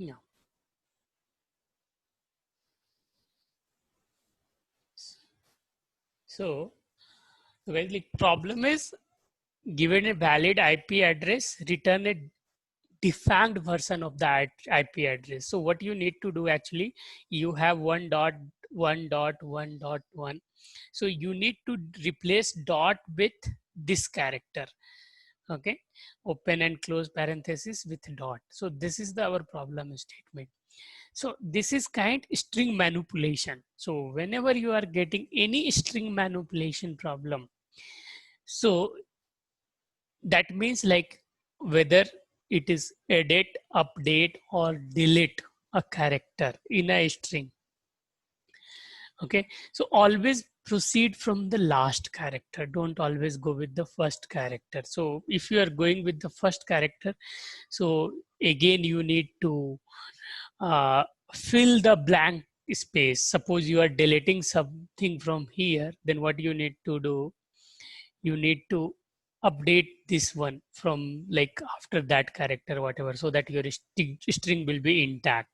Yeah. So the basic problem is, given a valid IP address, return a defined version of that IP address. So what you need to do actually, you have 1.1.1.1. So you need to replace dot with this character. Okay, open and close parenthesis with dot. So this is our problem statement. So this is kind string manipulation. So whenever you are getting any string manipulation problem, so that means like whether it is edit, update, or delete a character in a string. Okay, so always proceed from the last character. Don't always go with the first character. So if you are going with the first character, so again you need to uh, fill the blank space. Suppose you are deleting something from here, then what you need to do, you need to update this one from like after that character, whatever, so that your string will be intact.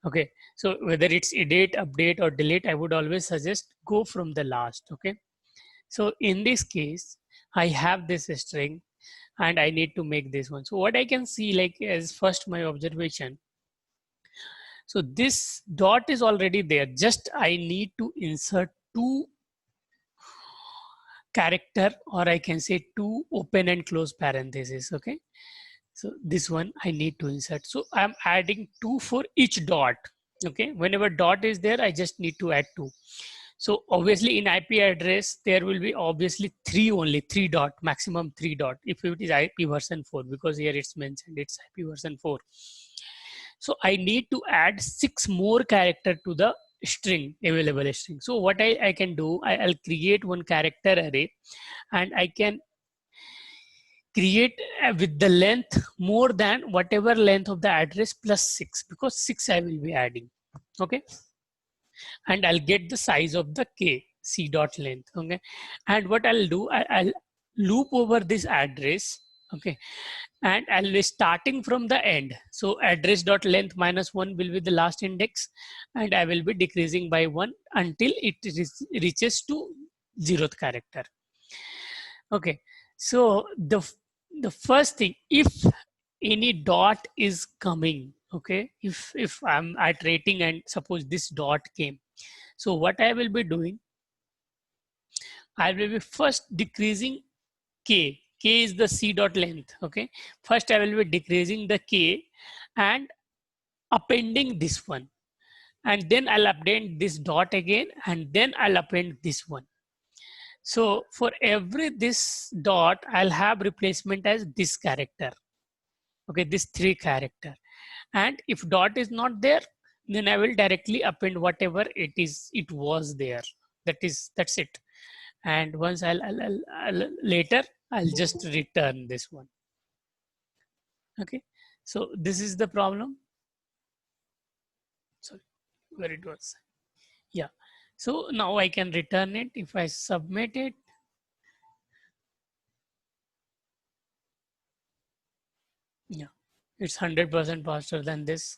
Okay, so whether it's edit, update, or delete, I would always suggest go from the last. Okay, so in this case, I have this string and I need to make this one. So what I can see like as first my observation, so this dot is already there. Just I need to insert two character, or I can say two open and close parentheses. Okay, so this one I need to insert. So I'm adding two for each dot. Okay, whenever dot is there, I just need to add two. So obviously in IP address, there will be obviously three, only three dot, maximum three dot. If it is IP version 4, because here it's mentioned it's IP version 4. So I need to add 6 more character to the string, available string. So what I can do, I'll create one character array, and I can create with the length more than whatever length of the address plus 6, because 6 I will be adding. Okay, and I'll get the size of the k, c dot length. Okay, and what I'll do, I'll loop over this address. Okay, and I'll be starting from the end. So address dot length minus 1 will be the last index, and I will be decreasing by 1 until it reaches to 0th character. Okay, so the first thing, if any dot is coming, okay, if I'm iterating and suppose this dot came, so what I will be doing, I will be first decreasing k. K is the c dot length. Okay, first I will be decreasing the k and appending this one, and then I'll append this dot again, and then I'll append this one. So for every this dot, I'll have replacement as this character. Okay, this 3 character. And if dot is not there, then I will directly append whatever it was there. That's it. And once I'll later, I'll just return this one. Okay, so this is the problem. Sorry, where it was. Yeah. So now I can return it if I submit it. Yeah, it's 100% faster than this,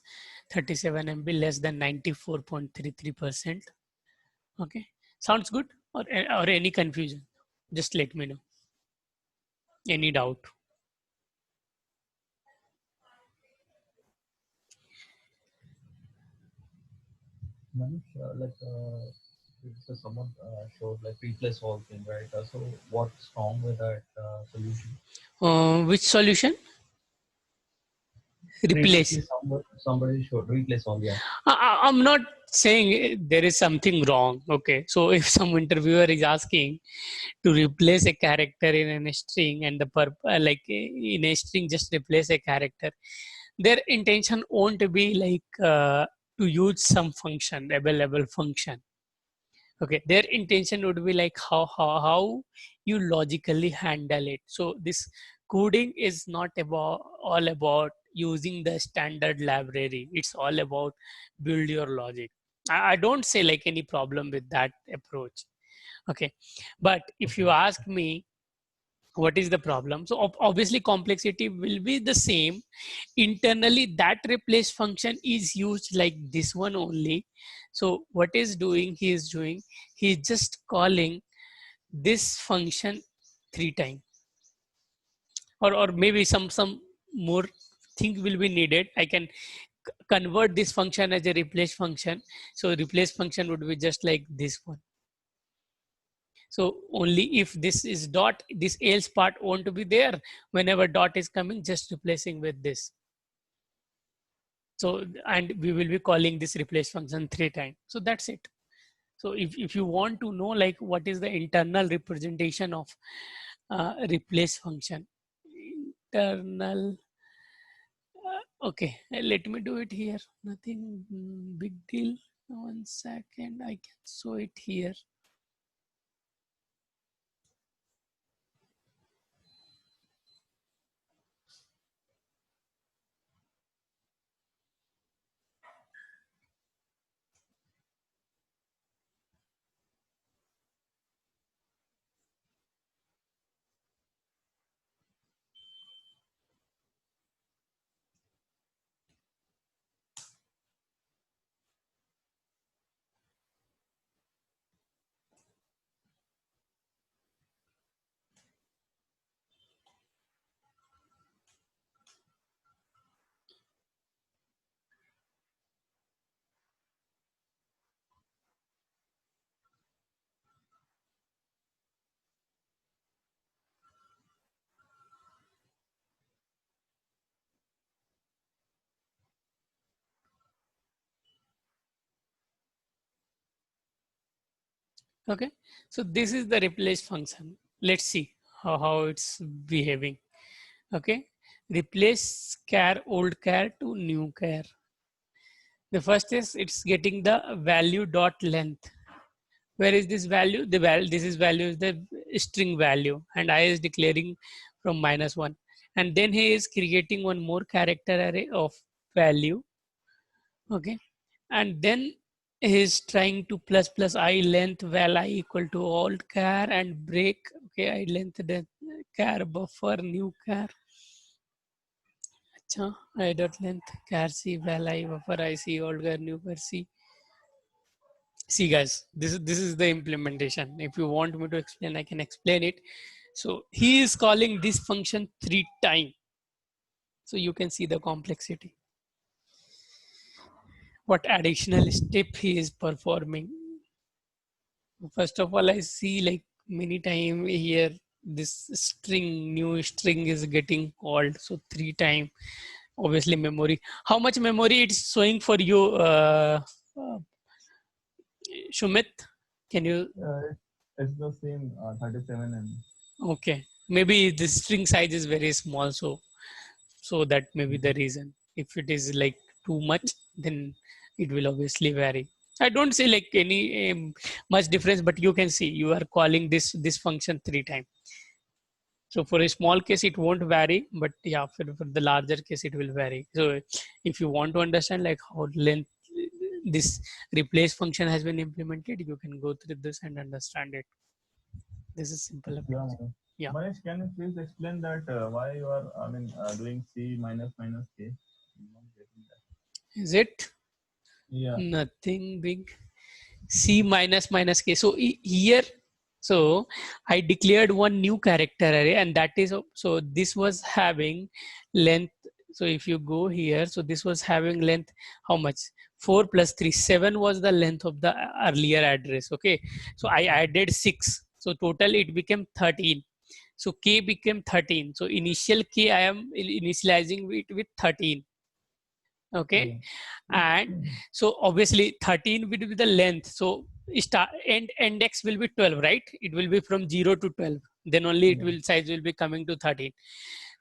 37 MB, less than 94.33%. Okay, sounds good, or any confusion? Just let me know. Any doubt? Manish, if someone showed like replace all thing, right? So what's wrong with that solution? Which solution? Previously, Replace. somebody showed replace all, yeah. I'm not saying there is something wrong. Okay, so if some interviewer is asking to replace a character in a string, and the like in a string just replace a character, their intention won't be like to use some function, available function. Okay, their intention would be like how you logically handle it. So this coding is not about all about using the standard library. It's all about build your logic. I don't say like any problem with that approach. Okay, but if you ask me, what is the problem? So obviously complexity will be the same. Internally that replace function is used like this one only. So what is doing, he is doing, he's just calling this function 3 times, or maybe some more thing will be needed. I can convert this function as a replace function. So replace function would be just like this one. So only if this is dot, this else part won't to be there. Whenever dot is coming, just replacing with this. So, and we will be calling this replace function 3 times. So that's it. So if you want to know like what is the internal representation of replace function, internal, okay, let me do it here. Nothing big deal. 1 second, I can show it here. Okay, so this is the replace function. Let's see how it's behaving. Okay, replace char old char to new char. The first is it's getting the value dot length. Where is this value? The value, this is value is the string value, and I is declaring from -1. And then he is creating one more character array of value. Okay, and then he's trying to plus I length val I equal to old char and break. Okay, I length the char buffer new char. Acha, I dot length char c val I buffer I see old char new char c. See guys, this is the implementation. If you want me to explain, I can explain it. So he is calling this function 3 times. So you can see the complexity. What additional step he is performing. First of all, I see like many time here this string, new string is getting called. So 3 times, obviously memory. How much memory it's showing for you, Shumit? Can you? It's the same 37 and Okay, maybe the string size is very small, so that may be the reason. If it is like too much, then it will obviously vary. I don't say like any much difference, but you can see you are calling this function 3 times. So for a small case, it won't vary, but yeah, for the larger case, it will vary. So if you want to understand like how length this replace function has been implemented, you can go through this and understand it. This is simple yeah. approach. Yeah. Manish, can you please explain that why you are, doing C minus minus K? I'm not getting that. Is it? Yeah. Nothing big. C minus minus K. So here, so I declared one new character array, and that is, so this was having length. So if you go here, so this was having length, how much? 4 plus 3, 7 was the length of the earlier address. Okay. So I added 6. So total it became 13. So K became 13. So initial K I am initializing it with 13. Okay. And so obviously 13 will be the length. So start end index will be 12, right? It will be from 0 to 12. Then only it will size will be coming to 13.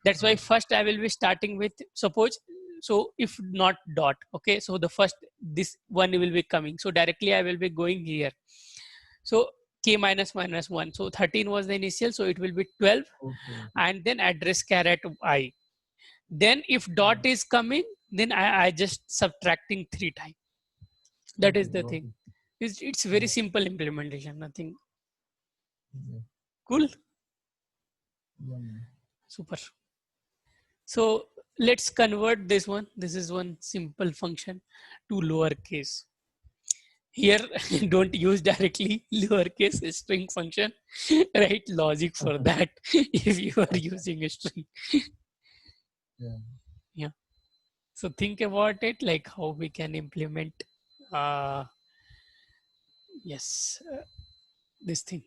That's why first I will be starting with, suppose, so if not dot, okay, so the first this one will be coming. So directly I will be going here. So K minus minus 1. So 13 was the initial, so it will be 12. Okay. And then address caret I. Then if dot is coming, then I just subtracting 3 times. That is Okay, the got thing. it. It's very simple implementation, nothing Yeah. cool. Yeah. Super. So let's convert this one. This is one simple function to lowercase. Here, don't use directly lowercase string function. Write logic for that if you are using a string. Yeah. Yeah. So think about it, like how we can implement, uh, yes, this thing.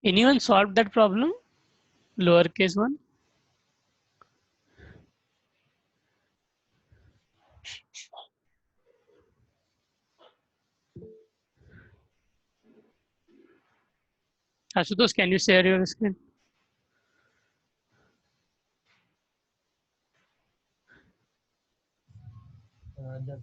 Anyone solved that problem? Lowercase one? Ashutosh, can you share your screen? Just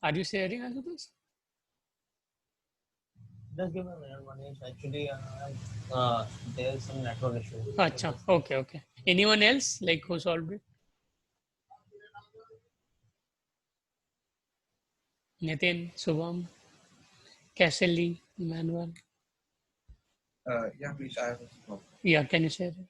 Are you sharing, Ashutosh? just give a minute, Manish. Actually, there's some network issue. So Acha, just okay, okay. Anyone else like who solved it? Nitin, Subham, Cassidy, Emmanuel. Yeah, please, I have a problem. Yeah, can you share it?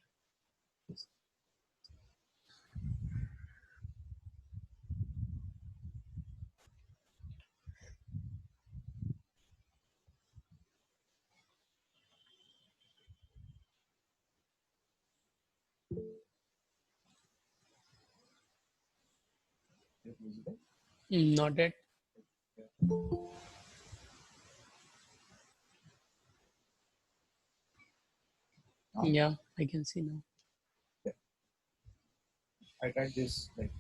it visible? Not yet. Now? Yeah, I can see now. I tried this like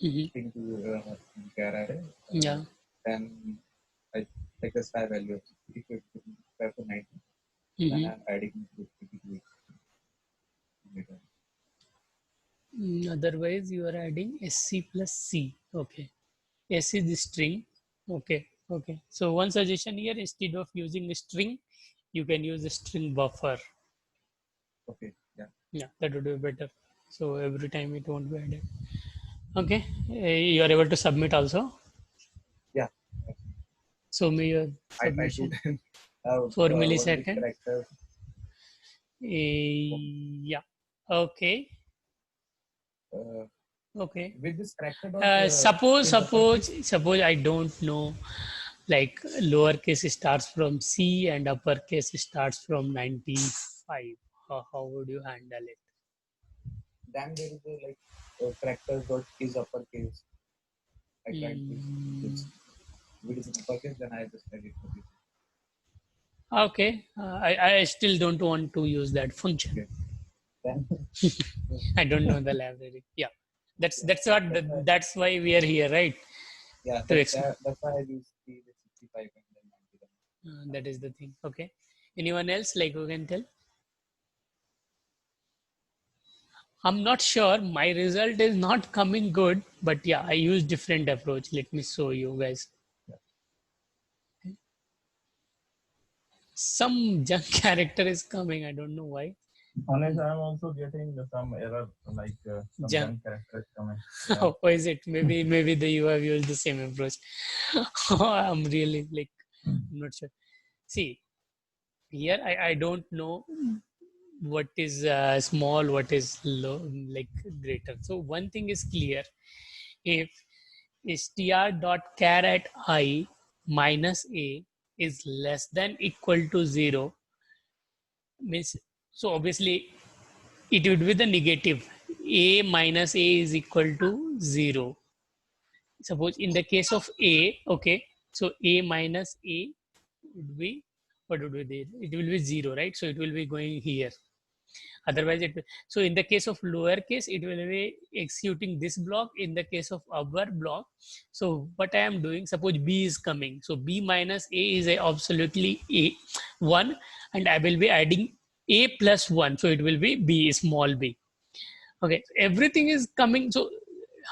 Mhm. thing to char array. Yeah. Then I take the star value of 55 to 90. Then Mhm. I'm adding to 52 later. Otherwise, you are adding SC plus C. Okay. S is the string. Okay. Okay. So one suggestion here, instead of using a string, you can use a string buffer. Okay, yeah. Yeah, that would be better. So every time it won't be added. Okay. You are able to submit also. Yeah. So me your I tried to submission. 4 one big milliseconds. character. Yeah. Okay. Uh, Okay. with this character dot is uppercase. Suppose I don't know, like lowercase starts from C and uppercase starts from 95. How would you handle it? Then there is a like character dot is uppercase. I tried this. If it is in uppercase, then I just edit for this. Okay, I still don't want to use that function. Okay. Then I don't know the library. Yeah, that's yeah, that's what that's why we are here, right? yeah, To explain. that's why I use the 65 and then 90. That is the thing. Okay. Anyone else like who can tell? I'm not sure. My result is not coming good, but yeah, I use different approach. Let me show you guys. Some junk character is coming. I don't know why. Honest, I'm also getting some error, like some Junk. junk characters coming. How is it? Maybe you have used the same approach. I'm really like I'm not sure. See, here I don't know what is small, what is low, like greater. So one thing is clear. If str.char at I minus a is less than equal to 0, means, so obviously it would be the negative. A minus a is equal to 0. Suppose in the case of a, okay, so a minus a would be, what would be there? It will be 0, right? So it will be going here. Otherwise it will, so in the case of lowercase it will be executing this block. In the case of upper block, so what I am doing, suppose b is coming, so b minus a is a absolutely a 1, and I will be adding a plus 1, so it will be b, small b. Okay, everything is coming, so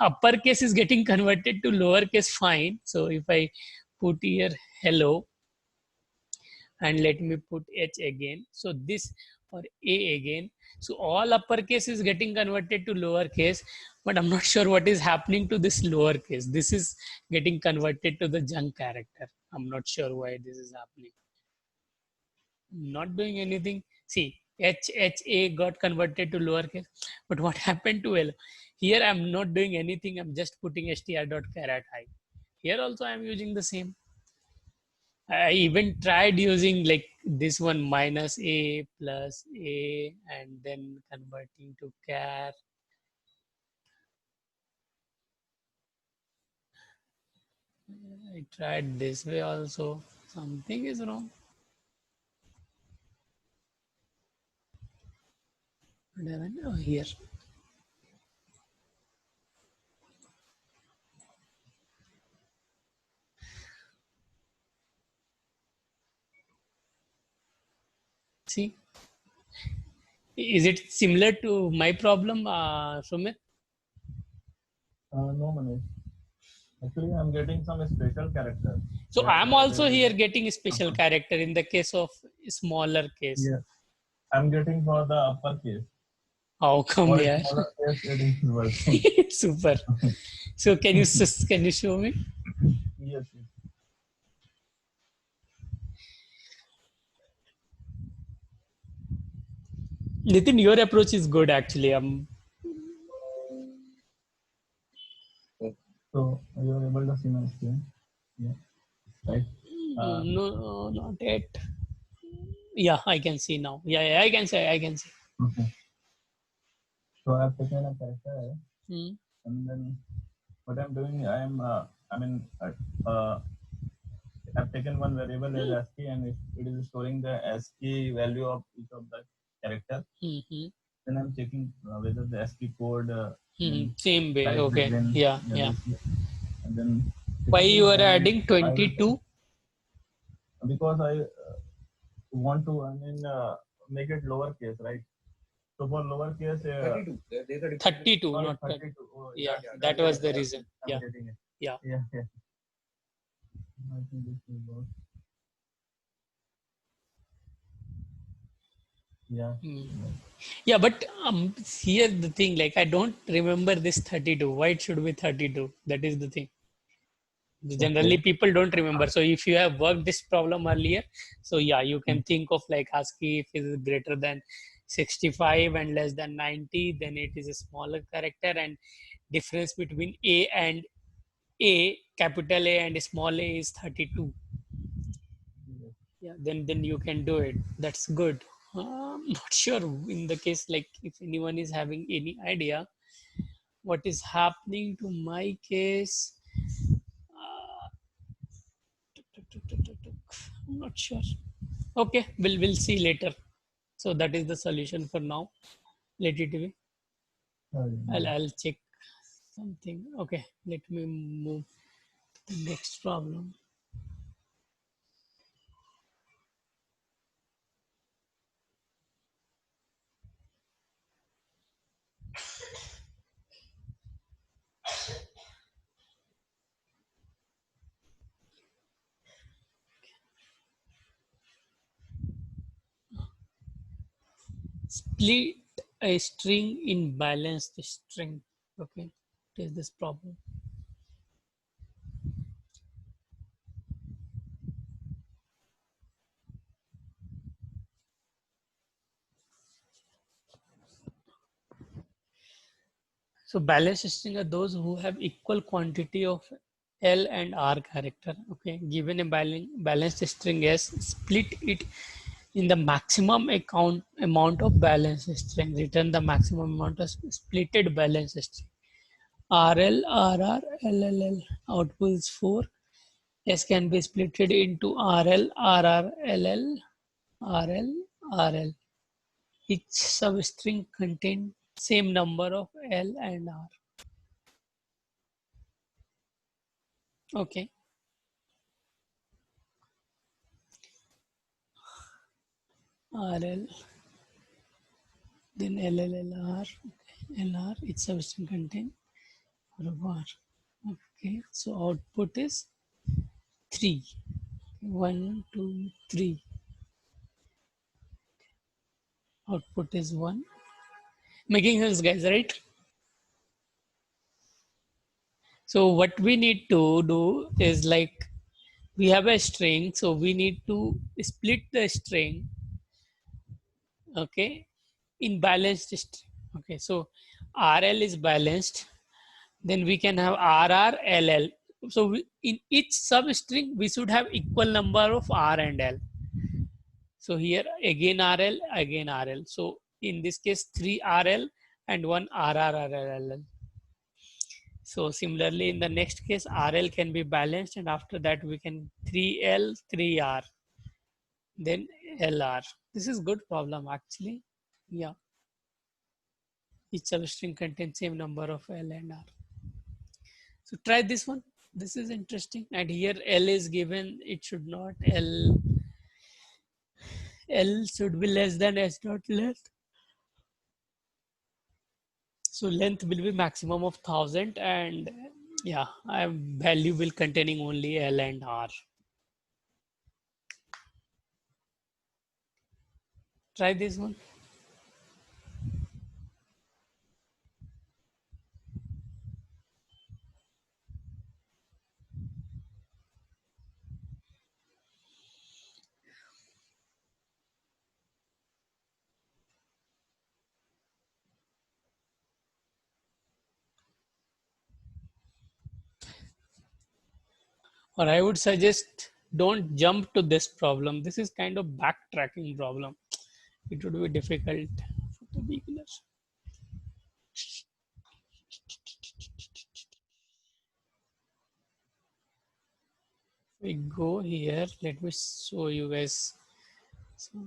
uppercase is getting converted to lowercase, fine. So if I put here hello and let me put h again, so this, or a again, so all uppercase is getting converted to lowercase, but I'm not sure what is happening to this lowercase. This is getting converted to the junk character. I'm not sure why this is happening. Not doing anything. See, h a got converted to lowercase, but what happened to l? Here I'm not doing anything, I'm just putting str.char at I. Here also I'm using the same. I even tried using like this one, minus a plus a and then converting to char. I tried this way also. Something is wrong. What happened? Oh, here. See, is it similar to my problem, Sumit? No, Manish. Actually, I'm getting some special character. So That's I'm why also there is here a- getting a special character in the case of smaller case. Yeah, I'm getting for the uppercase. How come For here? smaller case, it is working. Super. So can you show me? Yes, yes. Nitin, your approach is good actually. So you're able to see my screen. Yeah, right. No, not yet. Yeah, I can see now. Yeah, I can see. Okay. So I've taken a character. Hmm. and then what I'm doing, I've taken one variable as ASCII, and it is storing the ASCII value of each of the character. Mm-hmm. Then I'm checking whether the ASCII code Same way. lies Okay. between Yeah. Yeah. and then Why you typically are when adding I will 22? because I want to make it lowercase, right? So for lowercase, 32. There's a difference. 32, or not 30. 32. Oh, Yeah, Yeah, that there's was a the difference. reason. I'm Yeah. getting it. Yeah. Yeah, yeah. I think this will work. Yeah. Yeah, but here's the thing, like I don't remember this 32. Why it should be 32? That is the thing. Generally, Okay. people don't remember. So if you have worked this problem earlier, so yeah, you can think of like ASCII if it is greater than 65 and less than 90, then it is a smaller character, and difference between A and A, capital A and small a is 32. Yeah, then you can do it. That's good. I'm not sure in the case, like if anyone is having any idea what is happening to my case. uh, I'm not sure. Okay, we'll see later. So that is the solution for now. Let it be. I'll check something. Okay, let me move to the next problem. Split a string in balanced string. Okay, what is this problem? So balanced string are those who have equal quantity of L and R character. Okay, given a balanced string S, split it in the maximum amount of balanced string. Return the maximum amount of splitted balanced string. RL, RR, LLL. Output is 4. S can be splitted into RL, RR, LL, RL, RL. Each substring contains same number of L and R. Okay. RL, then LLLR, LR, each substring contain R. Okay, so output is 3. 1, 2, 3. Output is 1. Making sense, guys, right? So what we need to do is like we have a string, so we need to split the string, okay, in balanced string. Okay, so RL is balanced, then we can have RR, LL. So in each substring, we should have equal number of R and L. So here again RL, again RL. So in this case, 3 RL and 1 RR. So similarly, in the next case, RL can be balanced, and after that we can 3L, 3R, then LR. This is good problem actually. Yeah. Each substring contains same number of L and R. So try this one. This is interesting. And here L is given. It should not L should be less than S dot length. So length will be maximum of 1000, and yeah, I value will containing only L and R. Try this one. Or I would suggest don't jump to this problem. This is kind of backtracking problem. It would be difficult for the beginners. We go here. Let me show you guys. So,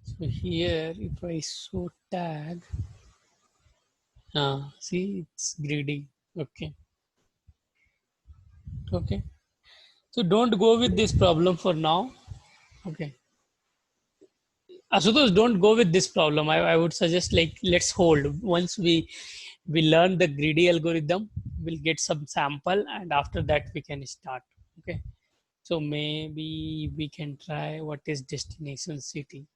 so here, if I show tag, see, it's greedy. Okay. Okay. So don't go with this problem for now. Okay. Asutosh, don't go with this problem. I would suggest like let's hold. Once we learn the greedy algorithm, we'll get some sample and after that we can start. Okay. So maybe we can try what is destination city.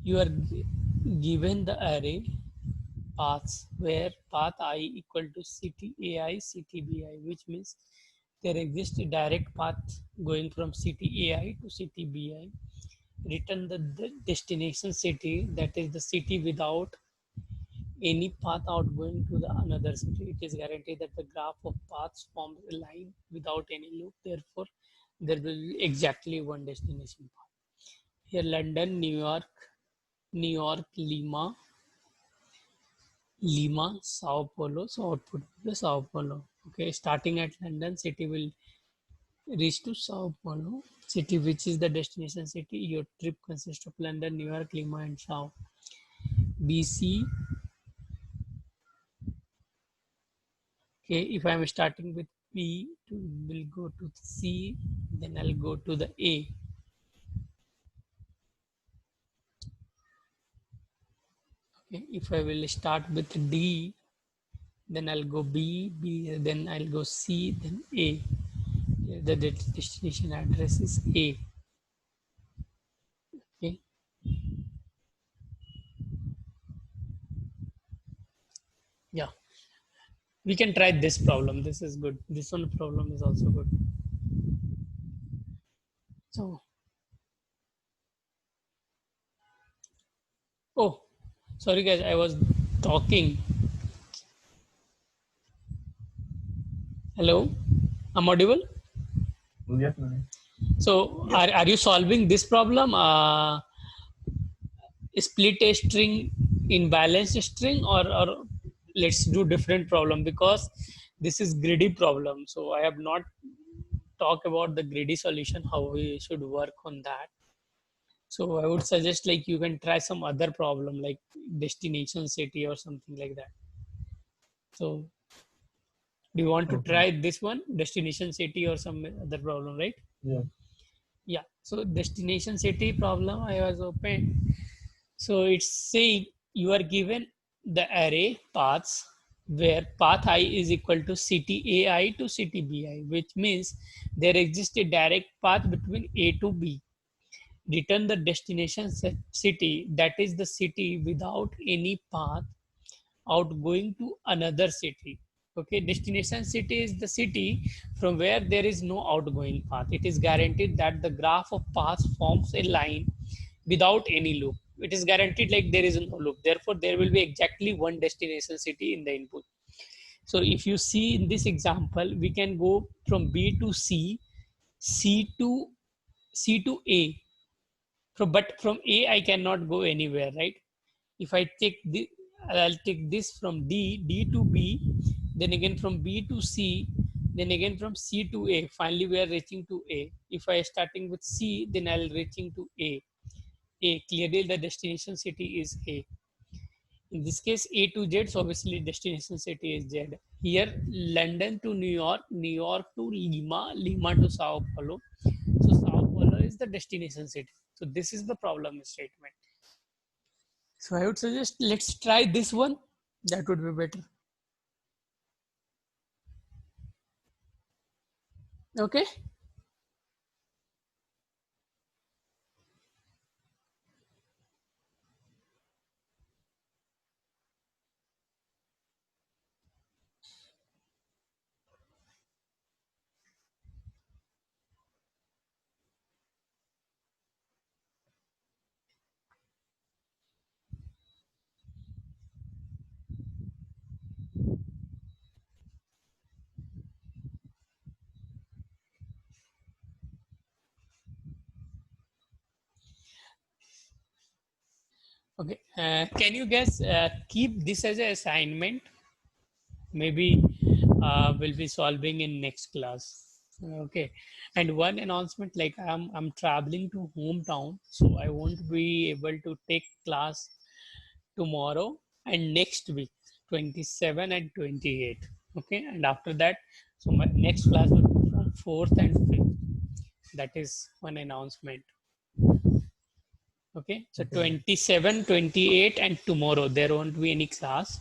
You are given the array paths where path I equal to city AI, city BI, which means there exists a direct path going from city AI to city BI. Return the destination city, that is the city without any path outgoing to the another city. It is guaranteed that the graph of paths forms a line without any loop. Therefore, there will be exactly one destination path. Here, London, New York, Lima, Sao Paulo. So output will be Sao Paulo. Okay, starting at London, city will reach to Sao Paulo, city which is the destination city. Your trip consists of London, New York, Lima, and Sao. BC. Okay, if I'm starting with B, will go to C, then I'll go to the A. Okay, if I will start with D, then I'll go B, then I'll go C, then A. The destination address is A. Okay, yeah, we can try this problem. This is good. This one problem is also good. So, oh, sorry guys, I was talking. Hello, I'm audible. Yes, Manish. So, are you solving this problem? Split a string in balanced string, or let's do different problem because this is greedy problem. So I have not talked about the greedy solution, how we should work on that. So I would suggest like you can try some other problem like destination city or something like that. So do you want to Okay. try this one, destination city, or some other problem, right? Yes. Yeah, so destination city problem I was open. So it's saying you are given the array paths where path I is equal to city AI to city BI, which means there exists a direct path between A to B. Return the destination city, that is the city without any path outgoing to another city. Okay, destination city is the city from where there is no outgoing path. It is guaranteed that the graph of paths forms a line without any loop. It is guaranteed like there is no loop. Therefore, there will be exactly one destination city in the input. So if you see in this example, we can go from B to C, C to C to A. But from A, I cannot go anywhere, right? If I take the, I'll take this from D to B, then again from B to C, then again from C to A. Finally, we are reaching to A. If I starting with C, then I'll reaching to A. Clearly the destination city is A. In this case, A to Z, so obviously destination city is Z. Here, London to New York, New York to Lima, Lima to Sao Paulo. So Sao Paulo is the destination city. So this is the problem statement. So I would suggest let's try this one. That would be better. Okay. Okay. Can you guys keep this as an assignment? Maybe we'll be solving in next class. Okay. And one announcement, like I'm traveling to hometown, so I won't be able to take class tomorrow and next week, 27 and 28. Okay. And after that, so my next class will be from 4th and 5th. That is one announcement. Okay. So 27, 28 and tomorrow there won't be any class.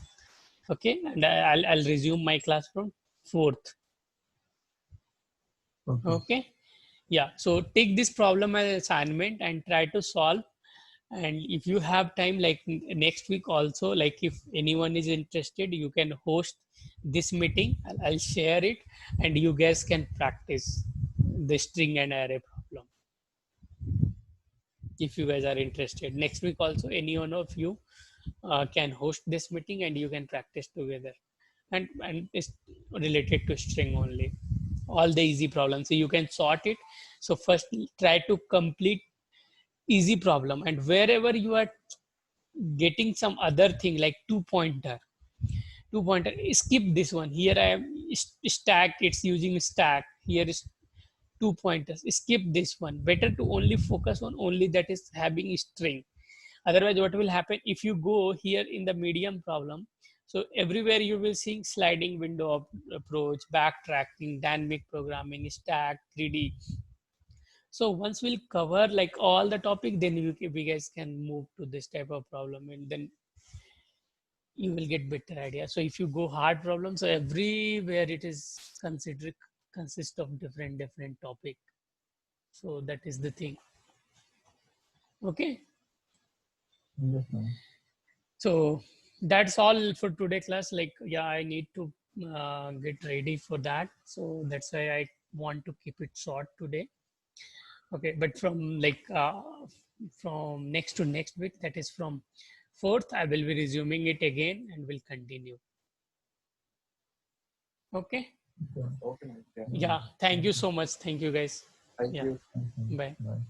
Okay. And I'll resume my class from 4th. Okay. Yeah. So take this problem as assignment and try to solve. And if you have time, like next week also, like if anyone is interested, you can host this meeting. I'll share it and you guys can practice the string and array problem. If you guys are interested, next week also, any one of you can host this meeting and you can practice together. And it's related to string only, all the easy problems, so you can sort it. So first try to complete easy problem, and wherever you are getting some other thing like two pointer, skip this one. Here I am stack, it's using stack. Here is two pointers, skip this one. Better to only focus on only that is having string. Otherwise what will happen if you go here in the medium problem, so everywhere you will see sliding window approach, backtracking, dynamic programming, stack, 3D. So once we'll cover like all the topic, then we guys can move to this type of problem, and then you will get better idea. So if you go hard problems, so everywhere it is considered consist of different topic. So that is the thing. Okay. Yes, ma'am. So that's all for today class. Like, yeah, I need to get ready for that. So that's why I want to keep it short today. Okay, but from next to next week, that is from 4th, I will be resuming it again and will continue. Okay. Okay. Okay, nice. Yeah. Yeah. Thank you so much. Thank you guys. Thank Yeah. you. Thank you. Bye. Bye.